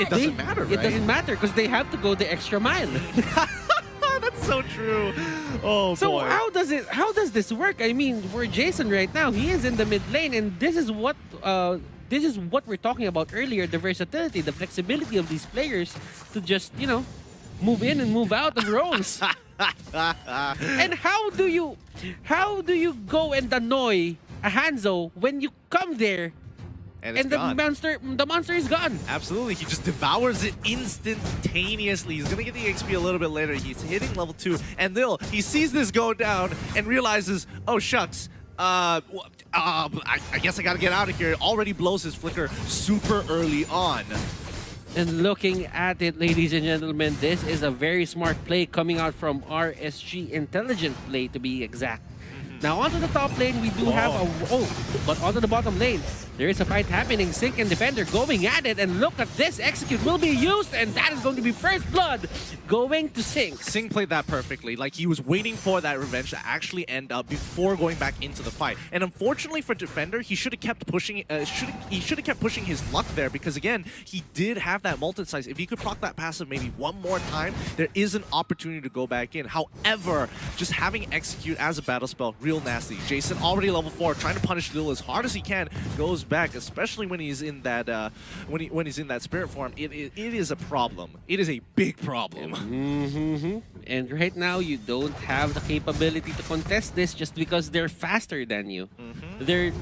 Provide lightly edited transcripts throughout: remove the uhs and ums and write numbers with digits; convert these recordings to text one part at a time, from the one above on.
It doesn't matter, right? It doesn't matter because they have to go the extra mile. That's so true. Oh, So boy. how does this work? I mean, for Jason right now, he is in the mid lane, and this is what we're talking about earlier: the versatility, the flexibility of these players to just move in and move out of roles. And how do you go and annoy a Hanzo when you come there And it's and the gone. monster is gone? Absolutely, he just devours it instantaneously. He's gonna get the XP a little bit later. He's hitting level 2, and he sees this go down and realizes, oh shucks, I guess I gotta get out of here. Already blows his flicker super early on. And looking at it, ladies and gentlemen, this is a very smart play coming out from RSG. Intelligent play, to be exact. Now onto the top lane, we do have but onto the bottom lane, there is a fight happening. Sync and Defender going at it, and look at this. Execute will be used, and that is going to be first blood going to Sync. Sync played that perfectly. Like, he was waiting for that revenge to actually end up before going back into the fight. And unfortunately for Defender, he should have kept pushing. He should have kept pushing his luck there, because again, he did have that multi-size. If he could proc that passive maybe one more time, there is an opportunity to go back in. However, just having Execute as a battle spell, real nasty. Jason already level 4, trying to punish Lil as hard as he can, goes back, especially when he's in that when he's in that spirit form. It is a problem. It is a big problem. And right now, you don't have the capability to contest this just because they're faster than you. They're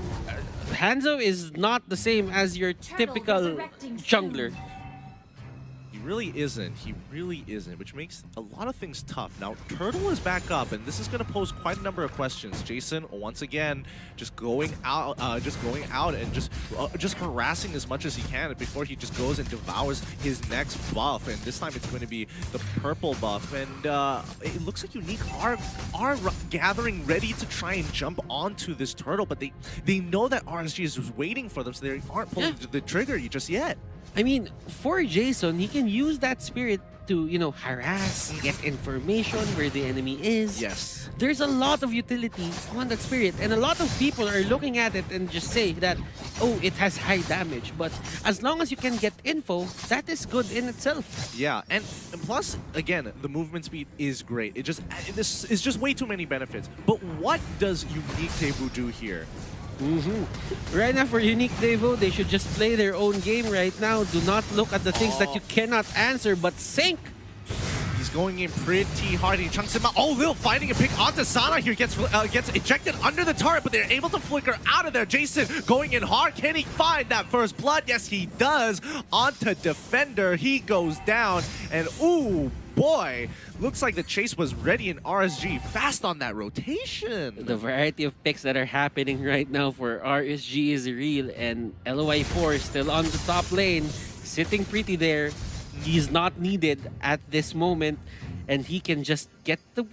Hanzo is not the same as your typical jungler. He really isn't. He really isn't, which makes a lot of things tough. Now, Turtle is back up, and this is going to pose quite a number of questions. Jason, once again, just going out and just harassing as much as he can before he just goes and devours his next buff. And this time, it's going to be the purple buff. And it looks like Unique are gathering, ready to try and jump onto this Turtle, but they know that RSG is just waiting for them, so they aren't pulling the trigger just yet. I mean, for Jason, he can use that spirit to, harass, get information where the enemy is. Yes. There's a lot of utility on that spirit, and a lot of people are looking at it and just say that, oh, it has high damage. But as long as you can get info, that is good in itself. Yeah, and plus, again, the movement speed is great. This is just way too many benefits. But what does Unique Devu do here? Right now, for Unique Devo, they should just play their own game right now. Do not look at the things that you cannot answer, but Sync. He's going in pretty hard. He chunks him out. Oh, Lil finding a pick onto Sana here. Gets ejected under the turret, but they're able to flicker out of there. Jason going in hard. Can he find that first blood? Yes, he does. Onto Defender. He goes down. And ooh, boy, looks like the chase was ready in RSG. Fast on that rotation. The variety of picks that are happening right now for RSG is real, and LOI4 is still on the top lane, sitting pretty there. He's not needed at this moment, and he can just get the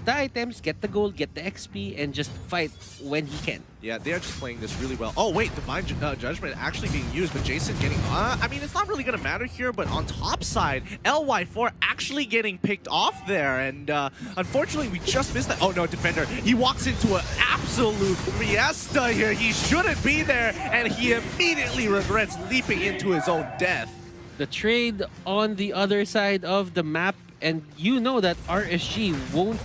items, get the gold, get the XP, and just fight when he can. Yeah, they're just playing this really well. Oh, wait, Divine Judgment actually being used, but Jason getting... I mean, it's not really going to matter here, but on top side, LY4 actually getting picked off there, and unfortunately, we just missed that. Oh, no, Defender. He walks into an absolute fiesta here. He shouldn't be there, and he immediately regrets leaping into his own death. The trade on the other side of the map, and you know that RSG won't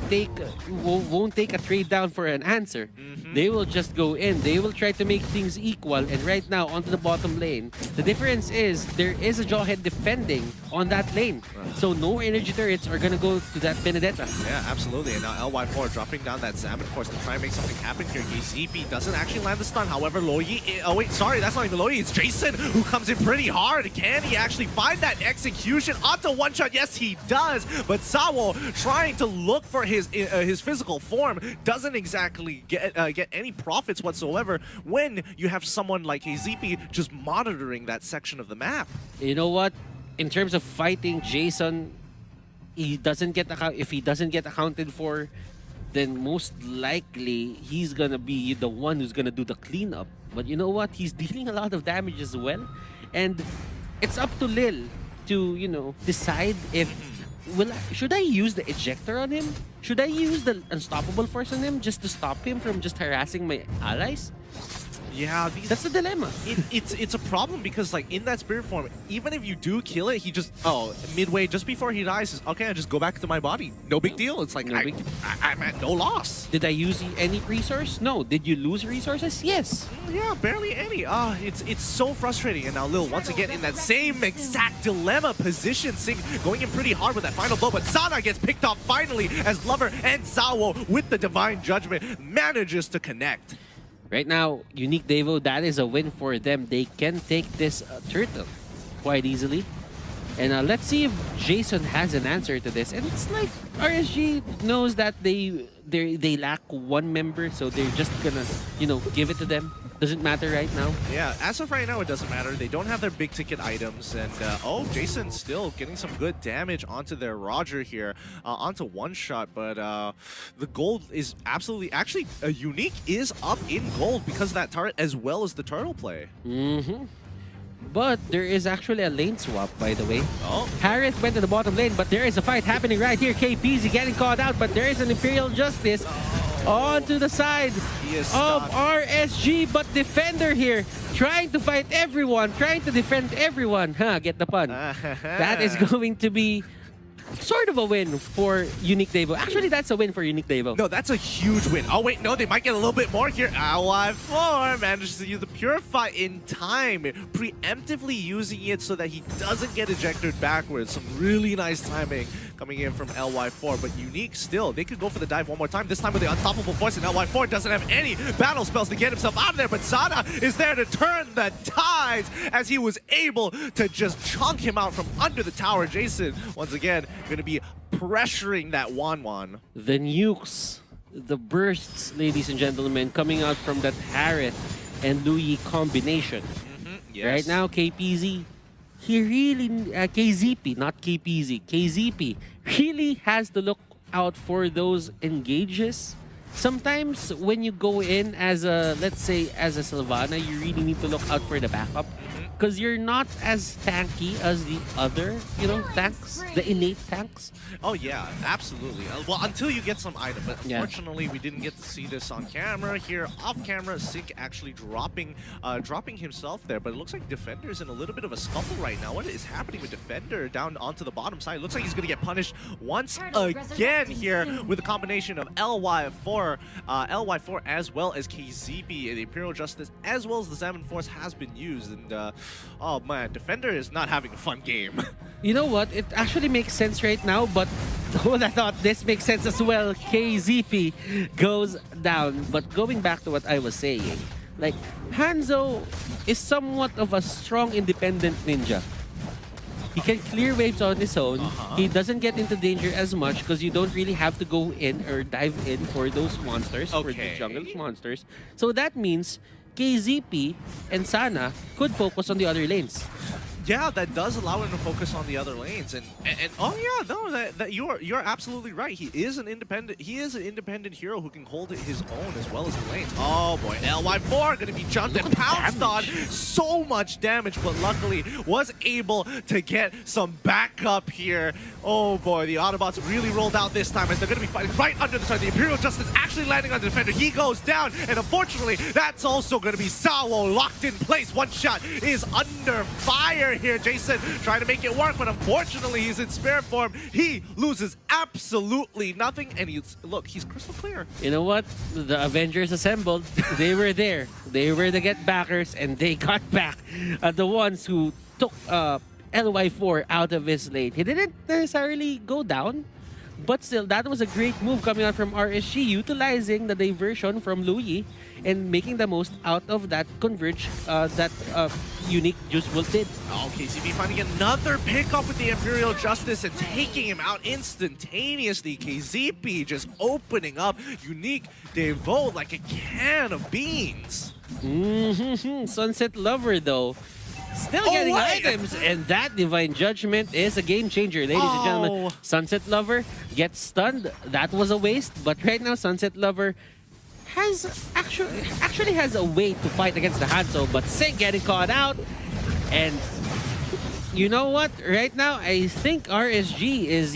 take a trade down for an answer. They will just go in. They will try to make things equal. And right now, onto the bottom lane, the difference is there is a Jawhead defending on that lane. So no energy turrets are gonna go to that Benedetta. Yeah, absolutely. And now LY4 dropping down that Salmon Force to try and make something happen here. ZP doesn't actually land the stun. However, Loyi... Oh, wait, sorry, that's not even Loyi. It's Jason who comes in pretty hard. Can he actually find that execution onto one shot? Yes, he does. But Sawo, trying to look for his physical form, doesn't exactly get any profits whatsoever when you have someone like ZP just monitoring that section of the map. You know what? In terms of fighting Jason, if he doesn't get accounted for, then most likely he's gonna be the one who's gonna do the cleanup. But you know what? He's dealing a lot of damage as well, and it's up to Lil to decide if should I use the ejector on him? Should I use the unstoppable force on him just to stop him from just harassing my allies? Yeah, That's the dilemma. it's a problem because like in that spirit form, even if you do kill it, he just midway just before he dies, is okay. I just go back to my body. No big deal. It's like No big deal. I'm at no loss. Did I use any resource? No. Did you lose resources? Yes. Yeah, barely any. It's so frustrating. And now Lil once again in that same exact dilemma position, Sing going in pretty hard with that final blow, but Sana gets picked off finally as Lover and Zawo with the Divine Judgment manages to connect. Right now, Unique Devo, that is a win for them. They can take this turtle quite easily. And let's see if Jason has an answer to this. And it's like RSG knows that they lack one member, so they're just gonna, give it to them. Doesn't matter right now. Yeah, as of right now, it doesn't matter. They don't have their big ticket items. And, Jason still getting some good damage onto their Roger here, onto one shot. But the gold is absolutely... Actually, Unique is up in gold because of that turret as well as the turtle play. Mm-hmm. But there is actually a lane swap, by the way. Oh. Harris went to the bottom lane, but there is a fight happening right here. KPZ getting caught out, but there is an Imperial Justice onto the side of RSG. But Defender here, trying to fight everyone, trying to defend everyone. Get the pun. That is going to be sort of a win for Unique Devo. Actually, that's a win for Unique Devo. No, that's a huge win. Oh, wait, no, they might get a little bit more here. LY4 manages to use the Purify in time, preemptively using it so that he doesn't get ejected backwards. Some really nice timing coming in from LY4, but Unique still, they could go for the dive one more time, this time with the Unstoppable Force, and LY4 doesn't have any battle spells to get himself out of there, but Sana is there to turn the tides as he was able to just chunk him out from under the tower. Jason, once again, going to be pressuring that Wan. The nukes, the bursts, ladies and gentlemen, coming out from that Harith and Louis combination. Yes. Right now, KPZ, he really, KZP, not KPZ, KZP really has to look out for those engages. Sometimes when you go in as a, let's say, as a Sylvana, you really need to look out for the backup. Because you're not as tanky as the other, tanks, the innate tanks. Oh yeah, absolutely. Well, until you get some item, but Yeah. unfortunately we didn't get to see this on camera. Here, off camera, Sync actually dropping himself there, but it looks like Defender's in a little bit of a scuffle right now. What is happening with Defender down onto the bottom side? Looks like he's gonna get punished once again here with a combination of LY4 as well as KZP, the Imperial Justice, as well as the Salmon Force has been used, and oh man, Defender is not having a fun game. You know what? It actually makes sense right now, but I thought this makes sense as well. KZP goes down. But going back to what I was saying, like, Hanzo is somewhat of a strong independent ninja. He can clear waves on his own. He doesn't get into danger as much because you don't really have to go in or dive in for those monsters, for the jungle monsters. So that means KZP and Sana could focus on the other lanes. Yeah, that does allow him to focus on the other lanes, and oh yeah, no, that you're absolutely right. He is an independent hero who can hold his own as well as the lanes. Oh boy, LY4 going to be jumped and pounced on. So much damage, but luckily was able to get some backup here. Oh boy, the Autobots really rolled out this time as they're going to be fighting right under the sun. The Imperial Justice actually landing on the Defender. He goes down, and unfortunately, that's also going to be Zawo locked in place. One shot is under fire here. Jason trying to make it work, but unfortunately he's in spirit form. He loses absolutely nothing, and he's crystal clear. You know what? The Avengers assembled. They were there. They were the get backers, and they got back the ones who took LY4 out of his lane. He didn't necessarily go down, but still, that was a great move coming out from RSG, utilizing the diversion from Louis and making the most out of that converge that Unique Juice WRLD did. Oh, KCB finding another pickup with the Imperial Justice and taking him out instantaneously. KZP just opening up Unique Devo like a can of beans. Sunset Lover, though, still getting items, and that Divine Judgment is a game changer, ladies and gentlemen. Sunset Lover gets stunned. That was a waste, but right now Sunset Lover has actually has a way to fight against the Hanzo, but Sing getting caught out. And you know what? Right now, I think RSG is,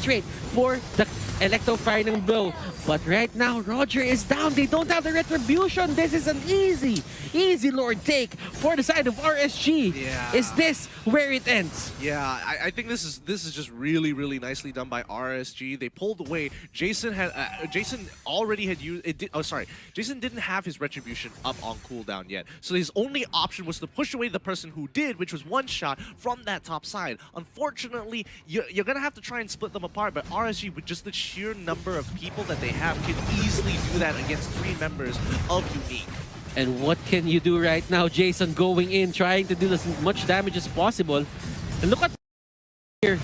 straight for the electrifying blow. But right now, Roger is down. They don't have the retribution. This is an easy Lord take for the side of RSG. Yeah. Is this where it ends? Yeah, I think this is just really nicely done by RSG. They pulled away. Jason already had used it. Jason didn't have his retribution up on cooldown yet, so his only option was to push away the person who did, which was one shot from that top side. Unfortunately, you're gonna have to try and split them apart. But RSG, with just the sheer number of people that they have, can easily do that against 3 members of Unique. And what can you do right now? Jason going in, trying to do as much damage as possible. And look at here,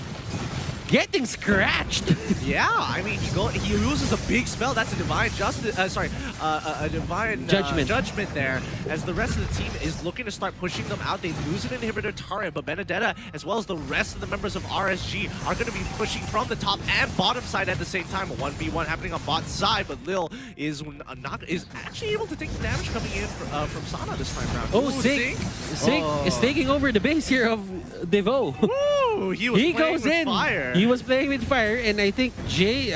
getting scratched. Yeah, I mean, he uses a big spell. That's a divine justice. A divine judgment there. As the rest of the team is looking to start pushing them out, they lose an inhibitor turret, but Benedetta, as well as the rest of the members of RSG, are going to be pushing from the top and bottom side at the same time. A 1v1 happening on bot side, but Lil is actually able to take the damage coming in from Sana this time around. Oh, Sink is taking over the base here of Devo. Woo! He goes in. Fire. He was playing with fire, and I think Sink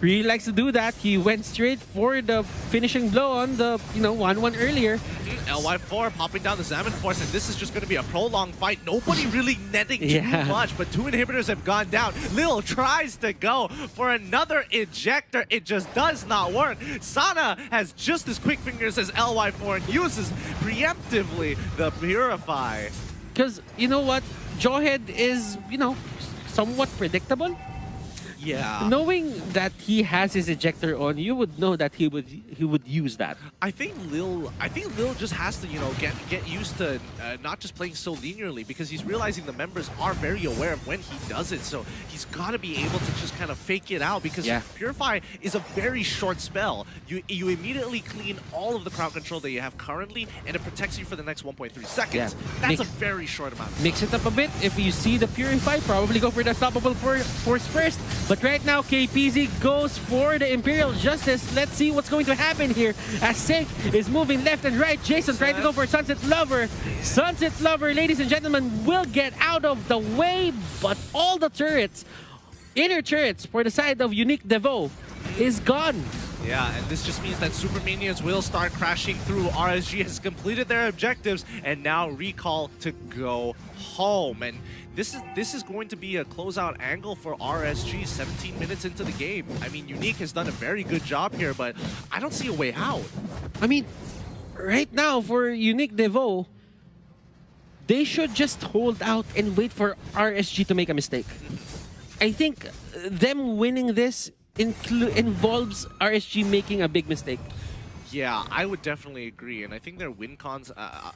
really likes to do that. He went straight for the finishing blow on the 1-1 earlier. LY4 popping down the Xamarin Force, and this is just going to be a prolonged fight. Nobody really netting too much, but 2 inhibitors have gone down. Lil tries to go for another ejector. It just does not work. Sana has just as quick fingers as LY4 and uses preemptively the Purify. Because, you know what? Jawhead is, somewhat predictable. Yeah. Knowing that he has his ejector on, you would know that he would use that. I think Lil just has to, get used to not just playing so linearly, because he's realizing the members are very aware of when he does it. So he's got to be able to just kind of fake it out, because Purify is a very short spell. You immediately clean all of the crowd control that you have currently, and it protects you for the next 1.3 seconds. Yeah. That's a very short amount. Mix it up a bit. If you see the Purify, probably go for the stoppable force first. But right now, KPZ goes for the Imperial Justice. Let's see what's going to happen here as Sink is moving left and right. Jason trying to go for Sunset Lover. Sunset Lover, ladies and gentlemen, will get out of the way, but all the turrets, inner turrets for the side of Unique Devo is gone. Yeah, and this just means that Super Minions will start crashing through. RSG has completed their objectives and now recall to go home. And this is going to be a closeout angle for RSG 17 minutes into the game. I mean, Unique has done a very good job here, but I don't see a way out. I mean, right now for Unique Devo, they should just hold out and wait for RSG to make a mistake. I think them winning this involves RSG making a big mistake. Yeah, I would definitely agree, and I think their win cons,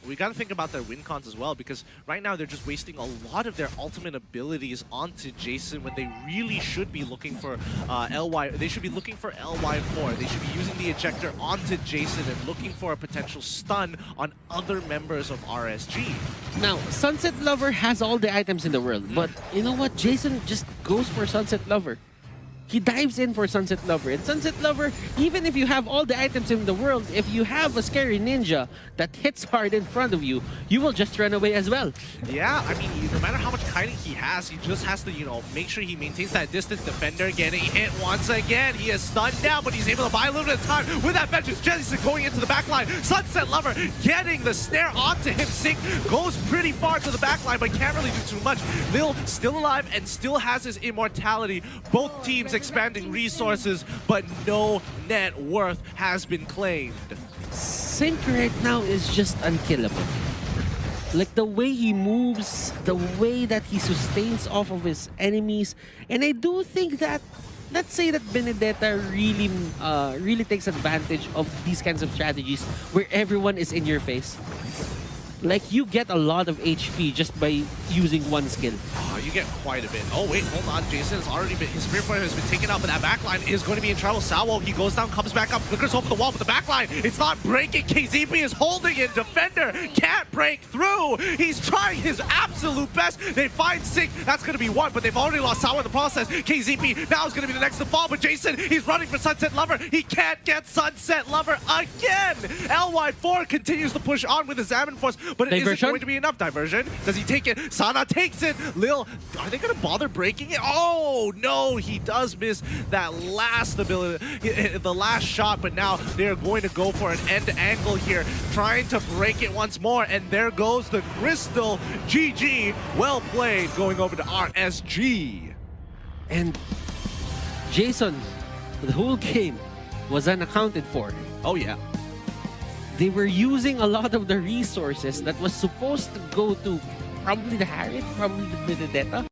we got to think about their win cons as well, because right now they're just wasting a lot of their ultimate abilities onto Jason when they really should be looking for They should be looking for LY4. They should be using the ejector onto Jason and looking for a potential stun on other members of RSG. Now, Sunset Lover has all the items in the world, but you know what? Jason just goes for Sunset Lover. He dives in for Sunset Lover. And Sunset Lover, even if you have all the items in the world, if you have a scary ninja that hits hard in front of you, you will just run away as well. Yeah, I mean, no matter how much kiting he has, he just has to, make sure he maintains that distance. Defender getting hit once again. He is stunned now, but he's able to buy a little bit of time with that vengeance. Jason going into the back line. Sunset Lover getting the snare onto him. Sink goes pretty far to the back line, but can't really do too much. Lil still alive and still has his immortality. Both teams expanding resources, but no net worth has been claimed. Sink right now is just unkillable. Like the way he moves, the way that he sustains off of his enemies, and I do think that, let's say that Benedetta really takes advantage of these kinds of strategies where everyone is in your face. Like, you get a lot of HP just by using one skill. Oh, you get quite a bit. Oh, wait, hold on. Jason has already been, his Spirit Fire has been taken out, but that backline is going to be in trouble. Salwo, he goes down, comes back up, flickers over the wall, but the backline, it's not breaking. KZP is holding it. Defender can't break through. He's trying his absolute best. They find Sink. That's going to be one, but they've already lost Salwo in the process. KZP now is going to be the next to fall, but Jason, he's running for Sunset Lover. He can't get Sunset Lover again. LY4 continues to push on with his Xamarin Force, But is it Diversion? going to be enough? Diversion? Does he take it? Sana takes it. Lil, are they going to bother breaking it? Oh, no, he does miss that last ability, the last shot, but now they're going to go for an end angle here, trying to break it once more, and there goes the Crystal. GG, well played, going over to RSG. And Jason, the whole game was unaccounted for. Oh, yeah. They were using a lot of the resources that was supposed to go to probably the Harriet, probably the Benedetta.